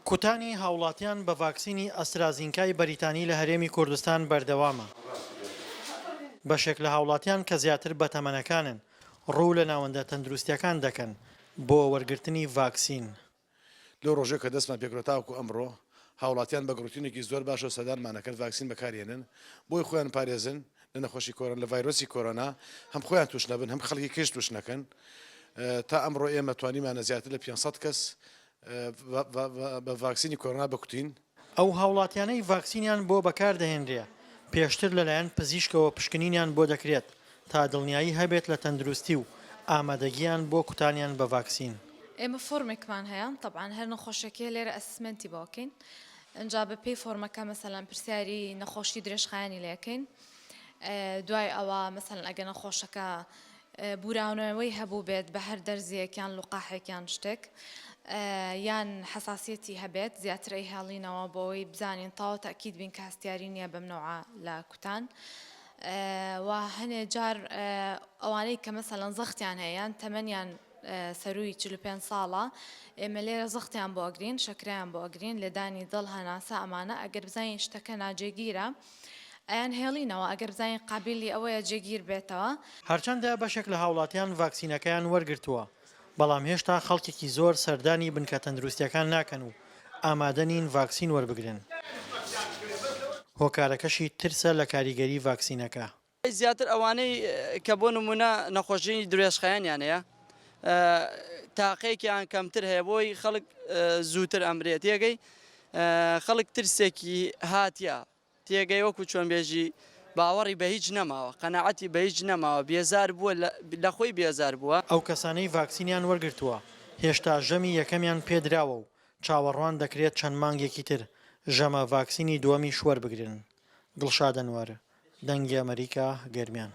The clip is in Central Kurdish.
کوتانی هاوڵاتیان بە ڤاکسینی ئەسترازینکای بەریتانی لە هەرێمی کوردستان بەردەوامە. بەشێک لە هاوڵاتیان کە زیاتر بە تەمەنەکانن ڕوو لە ناوەندە تەندروستیەکان دەکەن بۆ وەرگرتنی ڤاکسین. لەو ڕۆژێک کە دەستمان پێکرۆتاوکو ئەمڕۆ هاوڵاتیان بە گروتینێکی زۆر باش و سەدانمانەکەن ڤاکسین بەکارهێنن بۆی خۆیان پارێزن لە نەخۆشی کۆرۆنا لە ڤایرۆسی کۆرۆنا هەم خۆیان توش نەبن هەم خەڵکی کەش توش نەکەن. تا ئەمڕۆ ئێمە توانیمانە زیاتر لە 500 کەس بە ڤاکسینی کۆرۆنا بکوتین. ئەو هاوڵاتیانەی ڤاکسینیان بۆ بەکاردەهێنرێ پێشتر لەلایەن پزیشکەوە پشکنینیان بۆ دەکرێت تا دڵنیایی هەبێت لە تەندروستی و ئامادەگیان بۆ کوتانیان بە ڤاکسین. ئێمە فۆرمێکمان هەیە طبعاً هەر نەخۆشیەکەی لێرە ئەسسمنتی بۆکەین ئەنجا بە پێی فۆرمەکە مەسەلەن پرسیاری نەخۆشی درێژخایانی لێکەین دوای ئەوە مەسەلەن ئەگە نەخۆشەکە بوراونەوەی هەبوو بێت بە هەر دەرزیەکیان لوقاحێکیان شتێک یان حساسیەتی هەبێت زیاترەی هێڵینەوە بۆەوەی بزانین تاوە تاکید بین کە هەستیاری نییە بەمنەوە لە کوتان و هەنێ جار ئەوانەی کە مەسەلەن زەختیان هەیەیان تەمەنیان سەروی 45 ساڵە ئێمە لێرە زەختیان بۆ ئەگرین شەکرایان بۆ ئەگرین لێدانی دڵ هەناسە ئەمانە ئەگەر بزانین شتەکە ناجێگیرە ئەیان هێڵینەوە ئەگەر بزانین قابلی ئەوەیە جێگیر بێتەوە. هەرچەندە بەشێک لە هاوڵاتیان ڤاکسینەکەیان وەرگرتووە بەڵام هێشتا خەڵکێکی زۆر سەردانی بنکە تەندروستیەکان ناکەن و ئامادەنین ڤاکسین وەربگرن. هۆکارەکەشی ترسە لە کاریگەری ڤاکسینەکە. زیاتر ئەوانەی کە بۆ نمونە نەخۆشی درێژخایانیانەیە تاقەیەکیان کەمتر هەیە بۆی خەڵک زووتر ئەمرێت تێگەی خەڵک ترسێکی هاتیە تێگەی وەکو چۆن بێژی باوەڕی بە هیچ نەماوە قەناعەتی بە هیچ نەماوە بێزار بووە لە خۆی بێزار بووە. ئەو کەسانەی ڤاکسینیان وەرگرتووە هێشتا ژەمی یەکەمیان پێدراوە و چاوەڕوان دەکرێت چەند مانگێکی تر ژەمە ڤاکسینی دووەمی شوەر بگرن. دڵشاد ئەنوەر، دەنگی ئەمریکا، گەرمیان.